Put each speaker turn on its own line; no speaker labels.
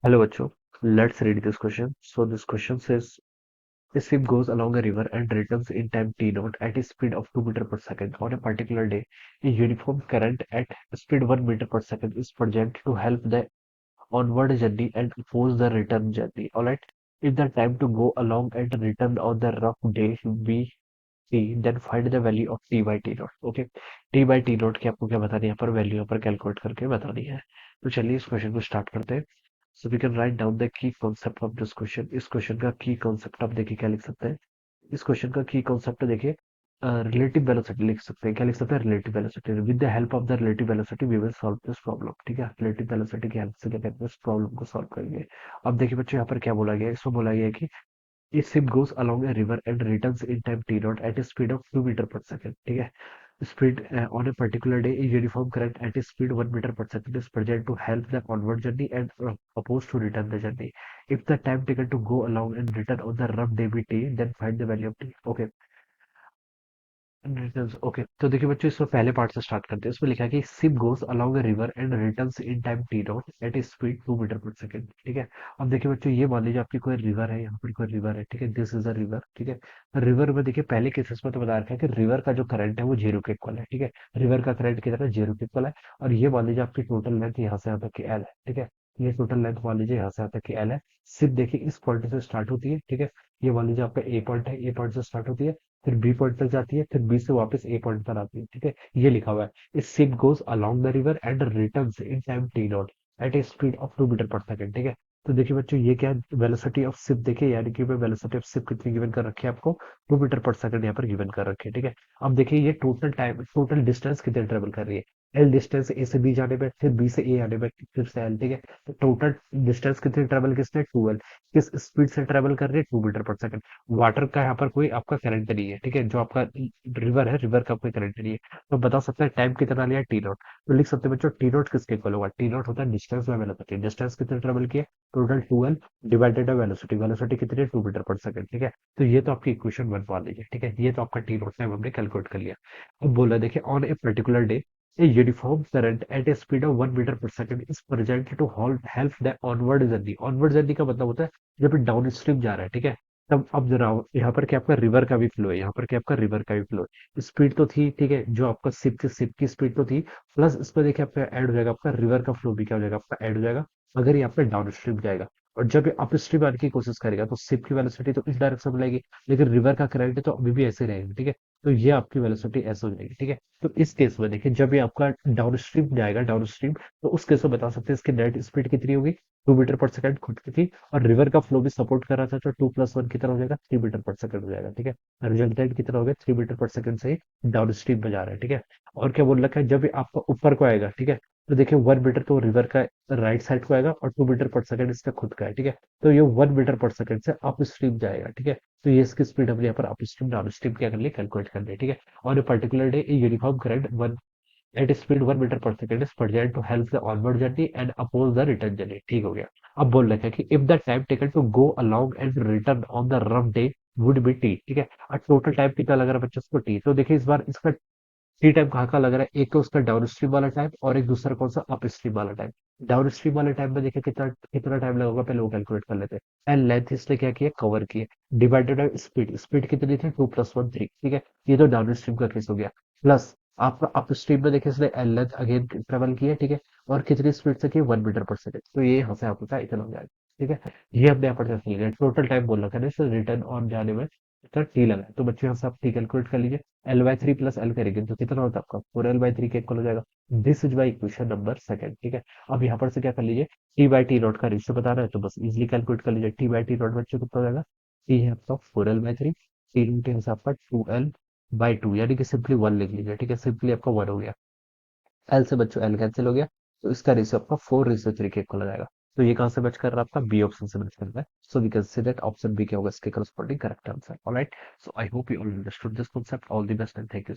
Hello, Bacho. Let's read this question. So this question says a ship goes along a river and returns in time t naught at a speed of 2 meter per second. On a particular day, a uniform current at speed 1 meter per second is present to help the onward journey and oppose the return journey. Alright. If the time to go along and return on the rough day be t, then find the value of t by t naught. Okay. t by t naught की आपको क्या बतानी है? यहाँ पर value यहाँ पर calculate करके बतानी है. तो चलिए इस क्वेश्चन को स्टार्ट करते हैं. So we can write down the key concept of this question. इस क्वेश्चन का की कॉन्सेप्ट आप देखिए क्या लिख सकते हैं. इस क्वेश्चन का की कॉन्सेप्ट देखिए रिलेटिव वेलोसिटी लिख सकते हैं. क्या लिख सकते हैं? Relative velocity. With the help of the relative velocity we will solve this problem. ठीक है, रिलेटिव वेलोसिटी की हेल्प से क्या करेंगे, इस प्रॉब्लम को सॉल्व करेंगे. अब देखिए बच्चों, यहाँ पर क्या बोला गया है? इसमें बोला गया है कि a ship goes along a river and returns in time t naught at a speed of 2 meter per second. ठीक है. Speed on a particular day, a uniform current at a speed 1 meter per second is present to help the onward journey and opposed to return the journey. If the time taken to go along and return on the rough day be t, then find the value of t. Okay. Returns okay. तो देखिए बच्चों, इसमें पहले part से start करते हैं. इसमें लिखा है कि ship goes along a river and returns in time T not at a speed 2 metre per second. ठीक है. अब देखिए बच्चों, ये मान लीजिए आपकी कोई रिवर है, यहाँ पर कोई रिवर है. ठीक है, दिस इज अ रिवर. ठीक है. रिवर में देखिए पहले केसेस में तो बता रखा है कि रिवर का जो करंट है वो जीरो के इक्वल है. ठीक है. रिवर का करंट कितना है? जीरो के इक्वल है. और ये मान लीजिए आपकी टोटल लेंथ यहाँ से यहाँ तक की एल है. ठीक है. ये टोटल लेंथ मान लीजिए यहाँ से यहाँ तक की एल है. सिर्फ देखिए इस पॉइंट से स्टार्ट होती है. ठीक है. ये मान लीजिए आपका ए पॉइंट है, ए पॉइंट से स्टार्ट होती है, फिर बी पॉइंट तक जाती है, फिर बी से वापस ए पॉइंट पर आती है. ठीक है. ये लिखा हुआ है, इस ship goes along the river and returns in time T not at a speed of 2 metre per second. ठीक है. तो देखिए बच्चों, ये क्या है? Velocity of ship. देखिए यानी कि वेलोसिटी ऑफ शिप कितनी गिवन कर रखी है आपको? 2 मीटर पर सेकंड यहाँ पर गिवन कर रखी है. ठीक है. अब देखिए ये टोटल टाइम, टोटल डिस्टेंस कितने ट्रेवल कर रही है? एल डिस्टेंस ए से बी जाने में, फिर बी से ए आने में, फिर से एल. ठीक है. तो टोटल डिस्टेंस कितनी ट्रेवल किसने? 2 एल. किस स्पीड से ट्रेवल कर रही है? 2 मीटर पर सेकंड. वाटर का यहाँ पर कोई आपका करंट नहीं है. ठीक है. जो आपका रिवर है, रिवर का कोई करंट नहीं है. तो बता सकते हैं टाइम कितना लिया? T not. तो लिख सकते हैं बच्चों, टी नॉट किसके इक्वल होगा? टी नॉट होता है डिस्टेंस बाय वेलोसिटी. डिस्टेंस कितने ट्रेवल किया? Total 2 L divided by velocity. Velocity कितनी है? 2 मीटर पर सेकंड. ठीक है. तो ये तो आपकी इक्वेशन बन पा लीजिए. ठीक है. ये तो आपका टी नॉट टाइम हमने कैलकुलेट कर लिया. अब बोला देखिए, on a particular day a uniform current at a speed of 1 meter per second is present to help the onward journey. onward journey का मतलब होता है जब डाउन स्ट्रीम जा रहा है. ठीक है. तब अब जरा यहाँ पर क्या आपका रिवर का भी फ्लो है, यहाँ पर क्या आपका रिवर का भी फ्लो है. स्पीड तो थी. ठीक है. जो आपका शिप की स्पीड तो थी, प्लस इसमें देखिए आपका ऐड हो जाएगा, आपका रिवर का फ्लो भी क्या हो जाएगा? आपका ऐड हो जाएगा. अगर ये आपका डाउन स्ट्रीम जाएगा और जब ये अप स्ट्रीम आने की कोशिश करेगा तो शिप की वेलोसिटी तो इस डायरेक्शन में लगेगी, लेकिन रिवर का करंट तो अभी भी ऐसे रहेगा. ठीक है. तो ये आपकी वेलोसिटी ऐसे हो जाएगी. ठीक है. तो इस केस में देखिए, जब ये आपका डाउन स्ट्रीम जाएगा, डाउन स्ट्रीम, तो उस केस में बता सकते हैं इसकी नेट स्पीड कितनी होगी? 2 मीटर पर सेकंड खुद की थी, और रिवर का फ्लो भी सपोर्ट कर रहा था, तो 2+1 कितना हो जाएगा? 3 मीटर पर सेकंड हो जाएगा. ठीक है. रिजल्टेंट कितना हो गया? 3 मीटर पर सेकंड से ही डाउन स्ट्रीम में जा रहा है. ठीक है. और क्या बोल रखा है? जब ये आपका ऊपर को आएगा, ठीक है, तो देखिए 1 मीटर तो रिवर का राइट साइड को आएगा और 2 मीटर पर सेकंड इसका खुद का है. ठीक है. तो ये 1 मीटर पर सेकंड से अप स्ट्रीम जाएगा. ठीक है. तो ये इसकी स्पीड हमने यहाँ पर अप स्ट्रीम डाउन स्ट्रीम क्या कर ली? कैलकुलेट कर ली. ठीक है. On a particular day, a uniform current one at speed 1 meter per second is present to help the onward journey and oppose the return journey. ठीक हो गया. अब बोल रहे हैं कि if the time taken to go along and return on the rough day would be t. ठीक है. और टोटल टाइम कितना लग रहा है बच्चों को? t. तो देखिए इस बार इसका टी टाइम कहाँ का लग रहा है? एक तो उसका डाउन स्ट्रीम वाला टाइम और एक दूसरा कौन सा? अप स्ट्रीम वाला टाइम. डाउन स्ट्रीम वाले टाइम में देखिए कितना कितना टाइम लगेगा, पहले वो कैलकुलेट कर लेते हैं. एंड लेंथ इसने क्या किया? कवर किया. Divided by speed. स्पीड कितनी थी? 2+1 3. ठीक है. ये तो डाउन स्ट्रीम का केस हो गया. प्लस आपका अप स्ट्रीम में देखिए इसने एल लेंथ अगेन ट्रेवल किया. ठीक है. और कितनी स्पीड से की? 1 मीटर पर सेकंड. तो ये यहाँ से आपका इतना हो जाएगा. ठीक है. ये हमने यहाँ पर कैसे लिया? टोटल टाइम बोल रखा है ना, इससे रिटर्न ऑन जाने में इतना टी लगा है. तो बच्चों यहाँ से आप टी कैलकुलेट कर लीजिए. L/3 प्लस एल करेंगे तो कितना होता है आपका? 4L/3 के इक्वल हो जाएगा. This is my equation number second. ठीक है. अब यहाँ पर से क्या कर लीजिए, टी बाई टी नॉट का रेशियो बताना है तो बस इजिली कैलकुलेट कर लीजिए. टी बाई टी नॉट बच्चों कितना हो जाएगा? टी है आपका 4L/3, टी नॉट है आपका 2L/2, यानी कि सिंपली 1 लिख लीजिए. ठीक है. सिंपली आपका 1 हो गया. एल से बच्चों एल कैंसिल हो गया, तो इसका रेशियो आपका 4:3 के इक्वल हो जाएगा. तो ये कहाँ से मैच कर रहा है? आपका बी ऑप्शन से मैच कर रहा है. So we can say that option B क्या होगा इसके corresponding correct answer. Alright. So I hope you all understood this concept. All the best and thank you.